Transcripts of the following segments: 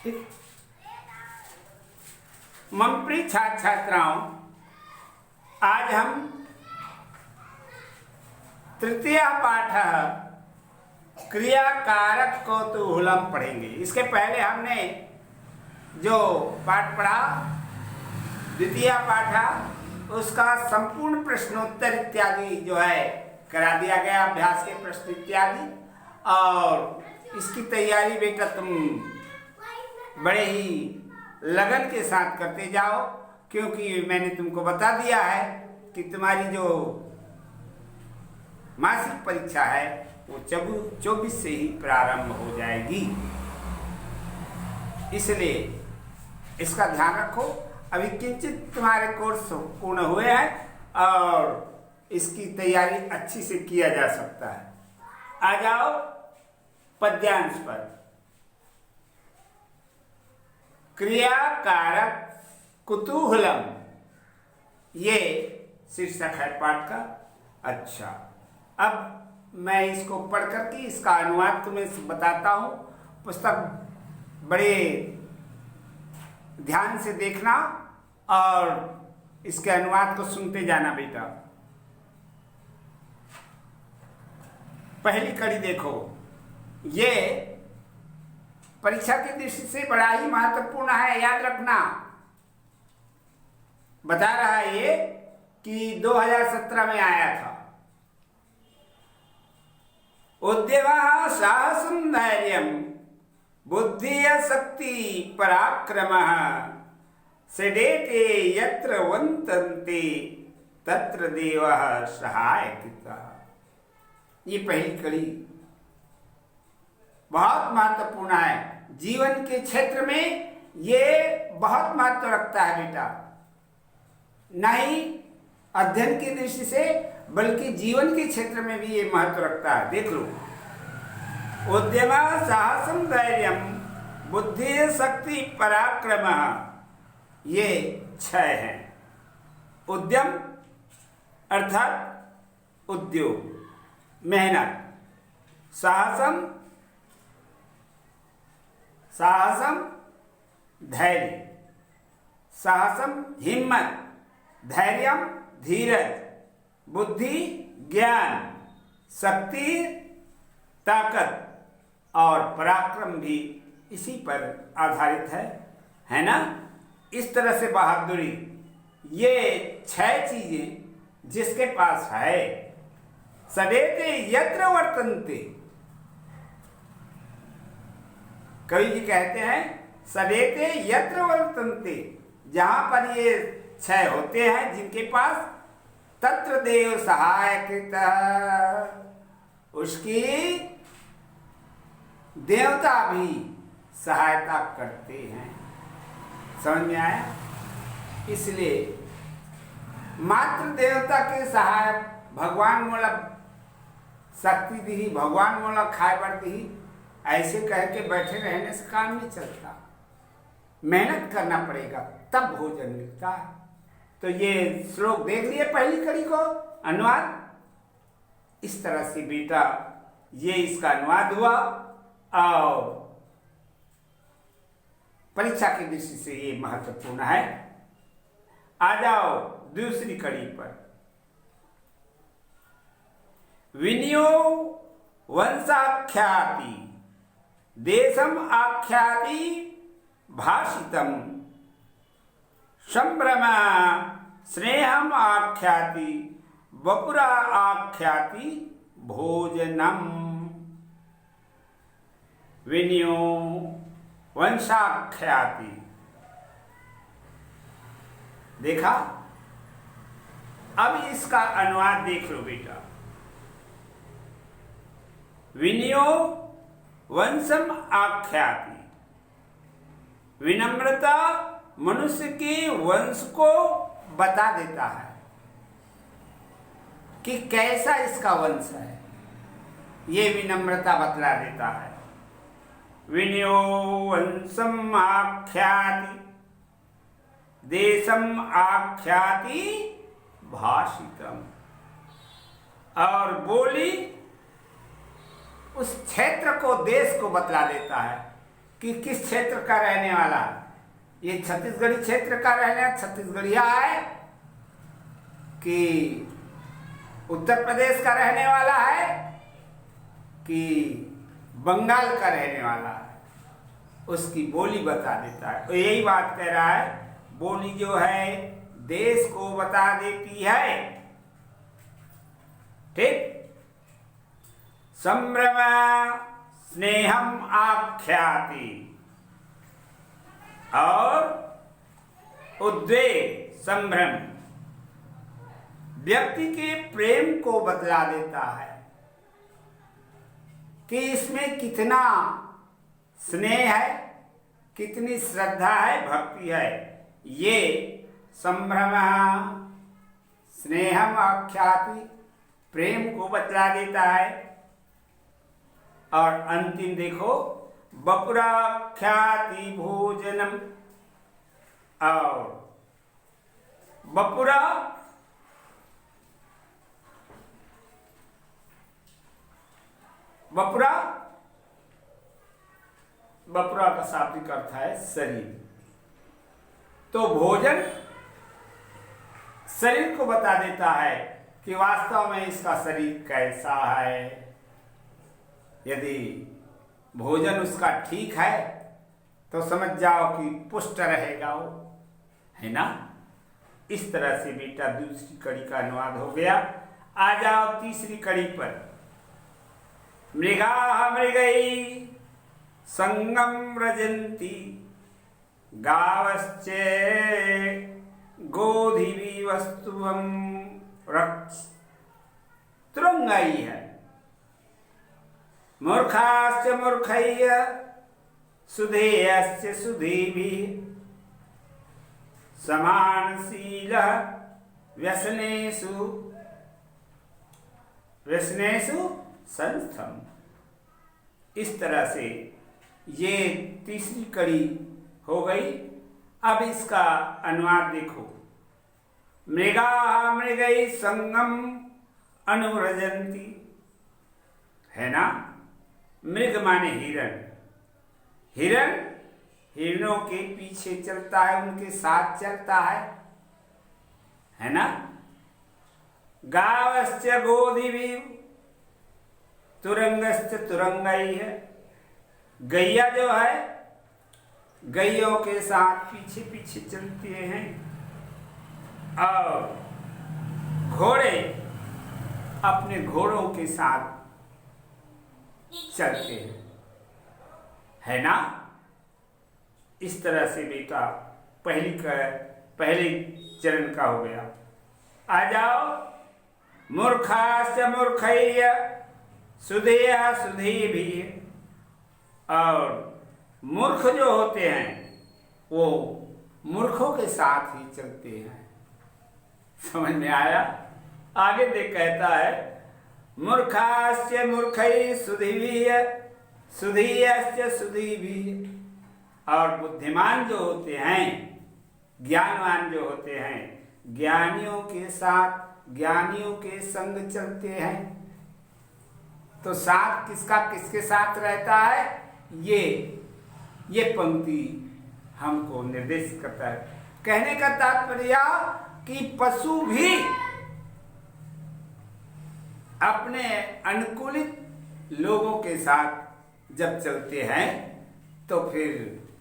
ठीक। मम प्रिय छात्र छात्राओं, आज हम तृतीय पाठ क्रियाकारक कौतूहलम पढ़ेंगे। इसके पहले हमने जो पाठ पढ़ा द्वितीय पाठ, उसका संपूर्ण प्रश्नोत्तर इत्यादि जो है करा दिया गया, अभ्यास के प्रश्न इत्यादि। और इसकी तैयारी बेटा तुम बड़े ही लगन के साथ करते जाओ, क्योंकि मैंने तुमको बता दिया है कि तुम्हारी जो मासिक परीक्षा है वो 24 से ही प्रारंभ हो जाएगी। इसलिए इसका ध्यान रखो। अभी किंचित तुम्हारे कोर्स पूर्ण हुए हैं और इसकी तैयारी अच्छी से किया जा सकता है। आ जाओ पद्यांश पर। क्रियाकारक कुतूहलम, ये शीर्षक है पाठ का। अच्छा, अब मैं इसको पढ़ करके इसका अनुवाद तुम्हें बताता हूँ। पुस्तक बड़े ध्यान से देखना और इसके अनुवाद को सुनते जाना बेटा। पहली कड़ी देखो, ये परीक्षा की दृष्टि से बड़ा ही महत्वपूर्ण है, याद रखना। बता रहा है ये कि 2017 में आया था। उद्यमः साहसं धैर्यं बुद्धिः शक्ति पराक्रमः सेडेते यत्र वन्तन्ते तत्र देवः सहायकः। ये पहली कड़ी बहुत महत्वपूर्ण है। जीवन के क्षेत्र में ये बहुत महत्व रखता है बेटा, नहीं अध्ययन की दृष्टि से बल्कि जीवन के क्षेत्र में भी ये महत्व रखता है। देख लो, उद्यम साहसम धैर्यम बुद्धि शक्ति पराक्रम, ये 6 हैं। उद्यम अर्थात उद्योग, मेहनत। साहसम धैर्य, साहसम हिम्मत, धैर्यम धीरज, बुद्धि ज्ञान, शक्ति ताकत और पराक्रम भी इसी पर आधारित है ना। इस तरह से बहादुरी, ये 6 चीजें जिसके पास है, सदेते यत्र वर्तन्ते। कवि जी कहते हैं सदेते यत्र वर्तन्ते, जहां पर ये 6 होते हैं जिनके पास, तत्र देव सहायकृतः, उसकी देवता भी सहायता करते हैं। समझ में आया? इसलिए मात्र देवता के सहायक भगवान मोला शक्ति दी, भगवान मोला खाए बर दी, ऐसे कह के बैठे रहने से काम नहीं चलता। मेहनत करना पड़ेगा तब भोजन मिलता है। तो ये श्लोक देख लिए पहली कड़ी को, अनुवाद इस तरह से बेटा ये इसका अनुवाद हुआ और परीक्षा की दृष्टि से ये महत्वपूर्ण है। आ जाओ दूसरी कड़ी पर। विनयो वंशाख्याति देशम आख्याति भाषितम संभ्रम स्नेहम आख्याति वपुरा आख्याति भोजनम। विनयो वंशाख्याति, देखा? अब इसका अनुवाद देख लो बेटा। विनयो वंशम आख्याति, विनम्रता मनुष्य के वंश को बता देता है कि कैसा इसका वंश है, ये विनम्रता बतला देता है। विनयो वंशम आख्याति देशम आख्याति भाषितम, और बोली उस क्षेत्र को, देश को बतला देता है। कि किस क्षेत्र का रहने वाला, ये छत्तीसगढ़ी क्षेत्र का रहने छत्तीसगढ़िया है कि उत्तर प्रदेश का रहने वाला है कि बंगाल का रहने वाला है, उसकी बोली बता देता है। तो यही बात कह रहा है, बोली जो है देश को बता देती है। ठीक, संभ्रम स्नेहम आख्याति और उद्वेग संभ्रम व्यक्ति के प्रेम को बतला देता है कि इसमें कितना स्नेह है, कितनी श्रद्धा है, भक्ति है। ये संभ्रम स्नेहम आख्याति प्रेम को बतला देता है। और अंतिम देखो, बपुराख्याति भोजनम, और बपुरा बपुरा बपुरा का शाब्दिक अर्थ है शरीर। तो भोजन शरीर को बता देता है कि वास्तव में इसका शरीर कैसा है। यदि भोजन उसका ठीक है तो समझ जाओ कि पुष्ट रहेगा वो, है ना। इस तरह से बेटा दूसरी कड़ी का अनुवाद हो गया। आ जाओ तीसरी कड़ी पर। मृगा मृगई संगम रजंती गावश्चे गोधीवी वस्तुवम रक्ष तुरंगाई है। मूर्खाश्च मूर्खैः सुधेयश्च सुधीभिः समानशीलः व्यसनेषु संस्थम। इस तरह से ये तीसरी कड़ी हो गई। अब इसका अनुवाद देखो। मृगा मृगई संगम अनुरजंती, है ना। मृग माने हिरण, हिरण हिरणों के पीछे चलता है, उनके साथ चलता है ना। गावश्च गोधीवी तुरंगश्च तुरंगाई है। गैया जो है गैयों के साथ पीछे पीछे चलते हैं, और घोड़े अपने घोड़ों के साथ चलते हैं, है ना। इस तरह से बेटा पहले चरण का हो गया। आ जाओ। मूर्खाश्च मूर्खैः सुधेयः सुधीभिः, और मूर्ख जो होते हैं वो मूर्खों के साथ ही चलते हैं। समझ में आया। आगे देख कहता है, मूर्खाश्च मूर्खैः सुधीभिः सुधीयश्च सुधीभिः, और बुद्धिमान जो होते हैं, ज्ञानवान जो होते हैं, ज्ञानियों के साथ ज्ञानियों के संग चलते हैं। तो साथ किसका किसके साथ रहता है, ये पंक्ति हमको निर्देशित करता है। कहने का तात्पर्य कि पशु भी अपने अनुकूलित लोगों के साथ जब चलते हैं तो फिर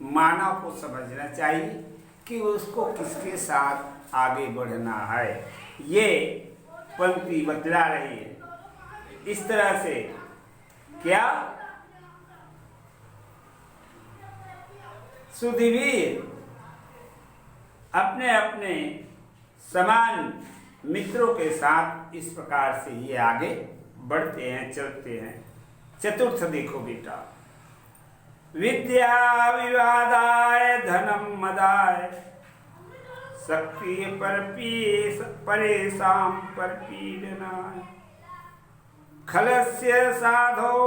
मानव को समझना चाहिए कि उसको किसके साथ आगे बढ़ना है। ये पंक्ति बतला रही है। इस तरह से क्या सुधीवीर अपने अपने समान मित्रों के साथ इस प्रकार से ये आगे बढ़ते हैं, चलते हैं। चतुर्थ देखो बेटा। विद्या विवादाय धनम मदाय शक्ति परेशान पर पीडनाय खलस्य साधो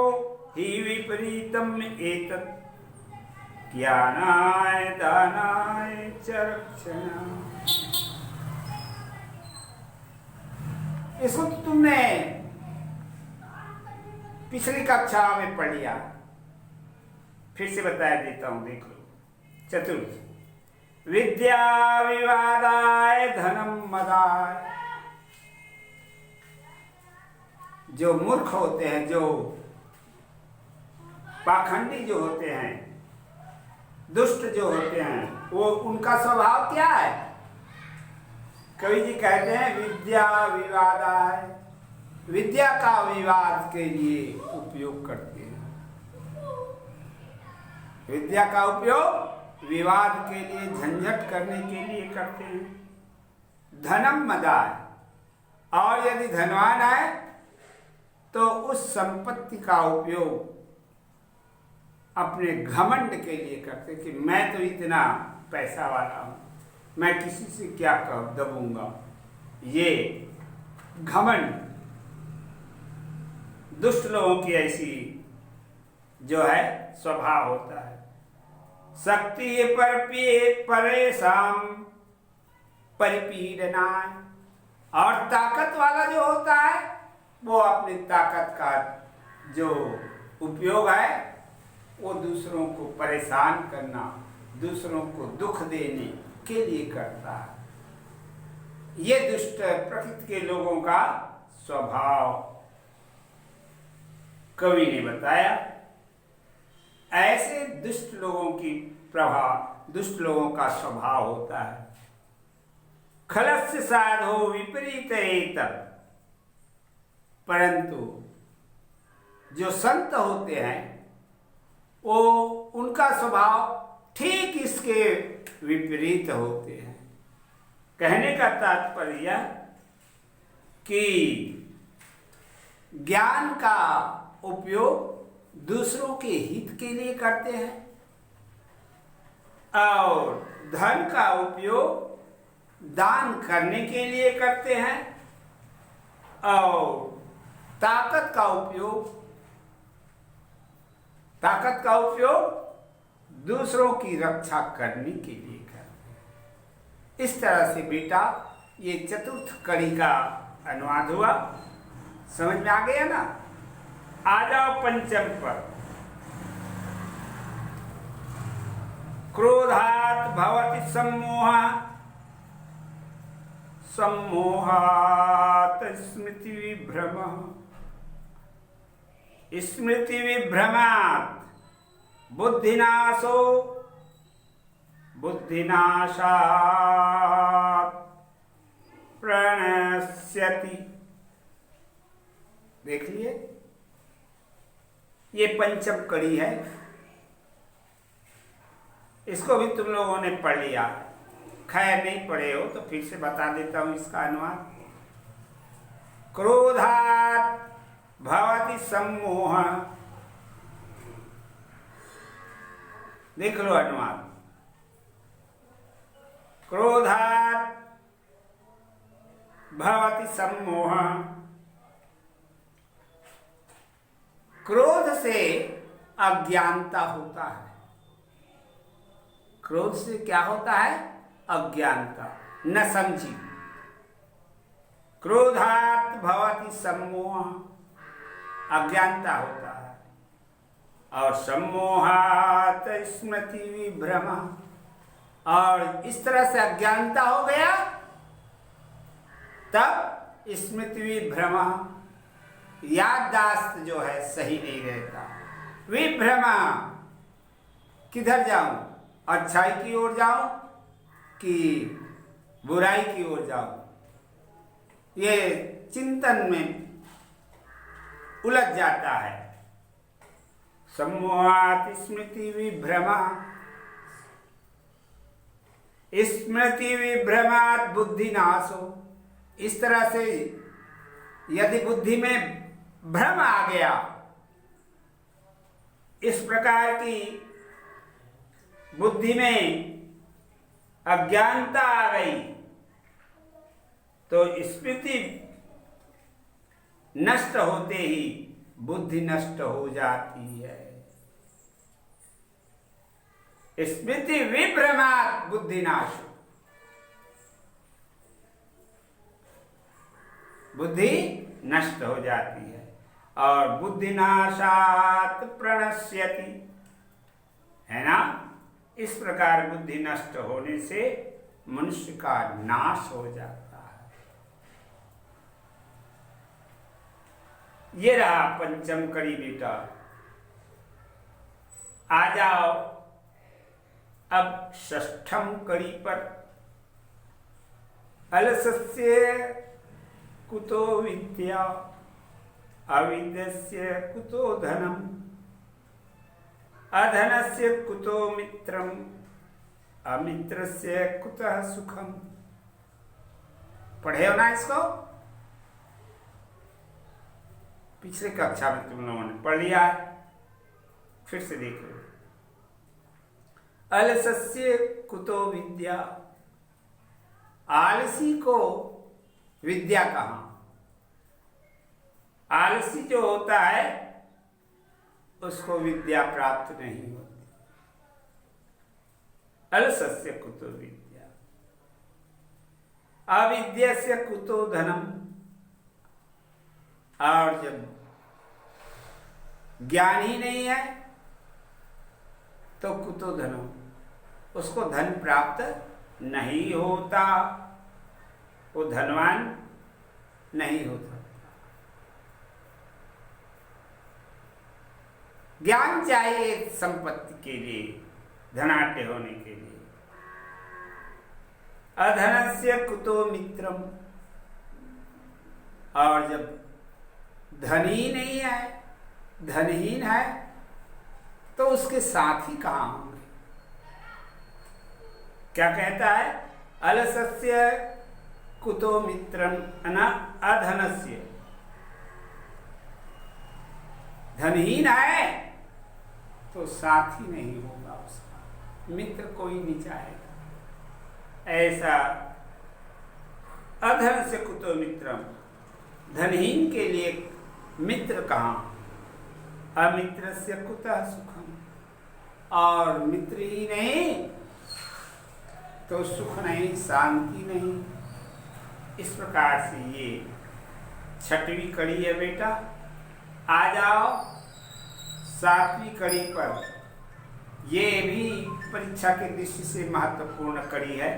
हि विपरीतम एतत् ज्ञानाय दानाय च रक्षणाय। इसको तो तुमने पिछली कक्षा में पढ़ लिया, फिर से बता देता हूं, देख लो। चतुर्थ, विद्या विवादाय धनम मदाय। जो मूर्ख होते हैं, जो पाखंडी जो होते हैं, दुष्ट जो होते हैं, वो उनका स्वभाव क्या है? कवि जी कहते हैं विद्या विवादाय, विद्या का विवाद के लिए उपयोग करते हैं। विद्या का उपयोग विवाद के लिए, झंझट करने के लिए करते हैं। धनम मदाय, और यदि धनवान है तो उस संपत्ति का उपयोग अपने घमंड के लिए करते कि मैं तो इतना पैसा वाला हूं, मैं किसी से क्या दबूंगा। ये घमंड दुष्ट लोगों की ऐसी जो है स्वभाव होता है। शक्ति पर परेशान परिपीड़ना, और ताकत वाला जो होता है वो अपनी ताकत का जो उपयोग है वो दूसरों को परेशान करना, दूसरों को दुख देने के लिए करता है। ये दुष्ट प्रकृति के लोगों का स्वभाव कवि ने बताया। ऐसे दुष्ट लोगों की प्रभाव, दुष्ट लोगों का स्वभाव होता है। खलस्य साधो विपरीत एतत्, परंतु जो संत होते हैं वो उनका स्वभाव ठीक इसके विपरीत होते हैं। कहने का तात्पर्य कि ज्ञान का उपयोग दूसरों के हित के लिए करते हैं और धन का उपयोग दान करने के लिए करते हैं और ताकत का उपयोग दूसरों की रक्षा करने के लिए करते हैं। इस तरह से बेटा ये चतुर्थ कड़ी का अनुवाद हुआ। समझ में आ गया ना? आ जाओ पंचम पर। क्रोधात् भवति सम्मोहः, सम्मोहात् स्मृति विभ्रमः, स्मृति विभ्रमात् बुद्धिनाशो, बुद्धिनाशात् प्रणश्यति। देख लिए, ये पंचम कड़ी है। इसको भी तुम लोगों ने पढ़ लिया, खैर नहीं पढ़े हो तो फिर से बता देता हूं इसका अनुवाद। क्रोधात् भवति सम्मोहः, देख लो अनुवाद। क्रोधात् भवति सम्मोहः, क्रोध से अज्ञानता होता है। क्रोध से क्या होता है? अज्ञानता, न समझी। क्रोधात् भवति सम्मोहः, अज्ञानता होता है। और सम्मोहात् स्मृति विभ्रमः, और इस तरह से अज्ञानता हो गया तब स्मृति विभ्रमः, याददाश्त जो है सही नहीं रहता। विभ्रमा, किधर जाऊं? अच्छाई की ओर जाऊं कि बुराई की ओर जाऊं? ये चिंतन में उलझ जाता है। सम्मोहात् स्मृति विभ्रमा, स्मृति विभ्रमात् बुद्धिनाशो। इस तरह से यदि बुद्धि में भ्रम आ गया, इस प्रकार की बुद्धि में अज्ञानता आ गई तो स्मृति नष्ट होते ही बुद्धि नष्ट हो जाती है। स्मृति विभ्रमात् बुद्धिनाशो, बुद्धि नष्ट हो जाती है। और बुद्धिनाशात् प्रणश्यति, है ना। इस प्रकार बुद्धि नष्ट होने से मनुष्य का नाश हो जाता है। ये रहा पंचम कड़ी बेटा। आ जाओ अब षष्ठम कड़ी पर। अलसस्य कुतो विद्या अविद्यस्य कुतो धनम अधनस्य कुतो मित्रम अमित्रस्य कुतः सुखम। पढ़े हो ना इसको? पिछले कक्षा में तुम लोगों ने पढ़ लिया है, फिर से देख लो। अलसस्य कुतो विद्या, आलसी को विद्या कहाँ? आलसी जो होता है उसको विद्या प्राप्त नहीं होती। अलसस्य कुतो विद्या अविद्यस्य कुतो धनम। और जब ज्ञान ही नहीं है तो कुतो धनम, उसको धन प्राप्त नहीं होता, वो धनवान नहीं होता। ज्ञान चाहिए संपत्ति के लिए, धनाढ्य होने के लिए। अधनस्य कुतो मित्रम, और जब धन ही नहीं है, धनहीन है, तो उसके साथी कहाँ होंगे? क्या कहता है? अलसस्य कुतो मित्रम न अधनस्य। धनहीन है तो साथी नहीं होगा उसका, मित्र कोई नहीं चाहेगा। ऐसा अधन से कुतो मित्रम, धनहीन के लिए मित्र कहाँ? अमित्र से कुतः सुखम, और मित्र ही नहीं तो सुख नहीं, शांति नहीं। इस प्रकार से ये छठवीं कड़ी है बेटा। आ जाओ सातवीं कड़ी पर। ये भी परीक्षा के दृष्टि से महत्वपूर्ण कड़ी है।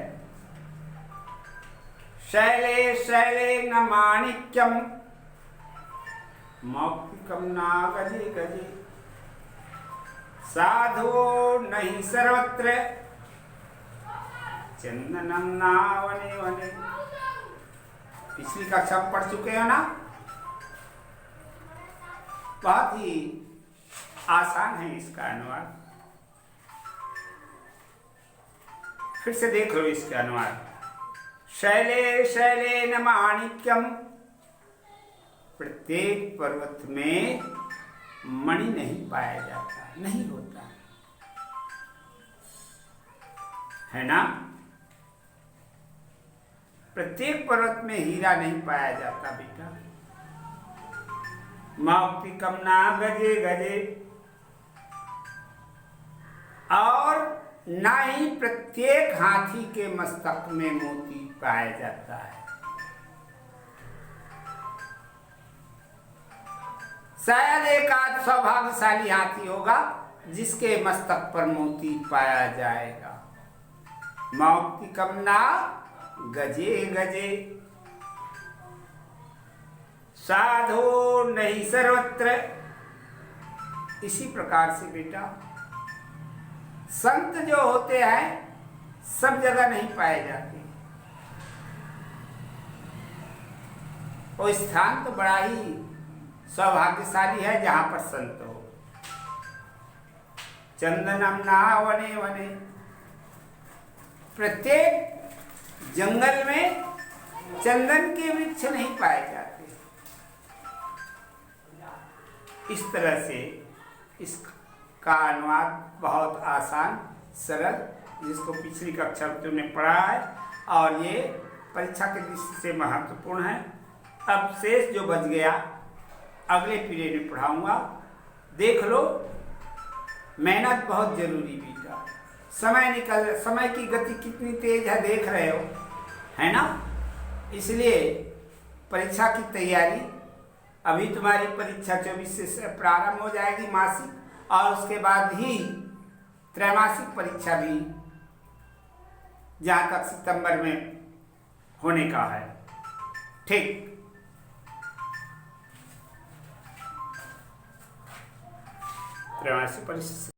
शैले शैले न माणिक्यम मौक्तिकम ना गजे गजे, साधो नहीं सर्वत्र चंदनम ना वने वने। पिछली कक्षा पढ़ चुके हो ना? बहुत ही आसान है इसका अनुवाद, फिर से देख लो इसका अनुवाद। शैले शैले न माणिक्यम, प्रत्येक पर्वत में मणि नहीं पाया जाता, नहीं होता है ना। प्रत्येक पर्वत में हीरा नहीं पाया जाता बेटा। मौक्तिकम ना गजे गजे, और ना ही प्रत्येक हाथी के मस्तक में मोती पाया जाता है। शायद एक आध सौभाग्यशाली हाथी होगा जिसके मस्तक पर मोती पाया जाएगा। मौक्तिकम ना गजे गजे, साधो नहीं सर्वत्र। इसी प्रकार से बेटा संत जो होते हैं सब जगह नहीं पाए जाते। वो स्थान तो बड़ा ही सौभाग्यशाली है जहां पर संत हो। चंदनम ना वने वने, प्रत्येक जंगल में चंदन के वृक्ष नहीं पाए जाते। इस तरह से इसका अनुवाद बहुत आसान सरल, जिसको पिछली कक्षा में तुमने पढ़ा है और ये परीक्षा के दृष्टि से महत्वपूर्ण है। अब शेष जो बच गया अगले पीरियड में पढ़ाऊंगा, देख लो। मेहनत बहुत जरूरी बेटा। समय की गति कितनी तेज है देख रहे हो, है ना। इसलिए परीक्षा की तैयारी, अभी तुम्हारी परीक्षा 24 से प्रारंभ हो जाएगी मासिक, और उसके बाद ही त्रैमासिक परीक्षा भी जहाँ तक सितंबर में होने का है। ठीक, त्रैमासिक परीक्षा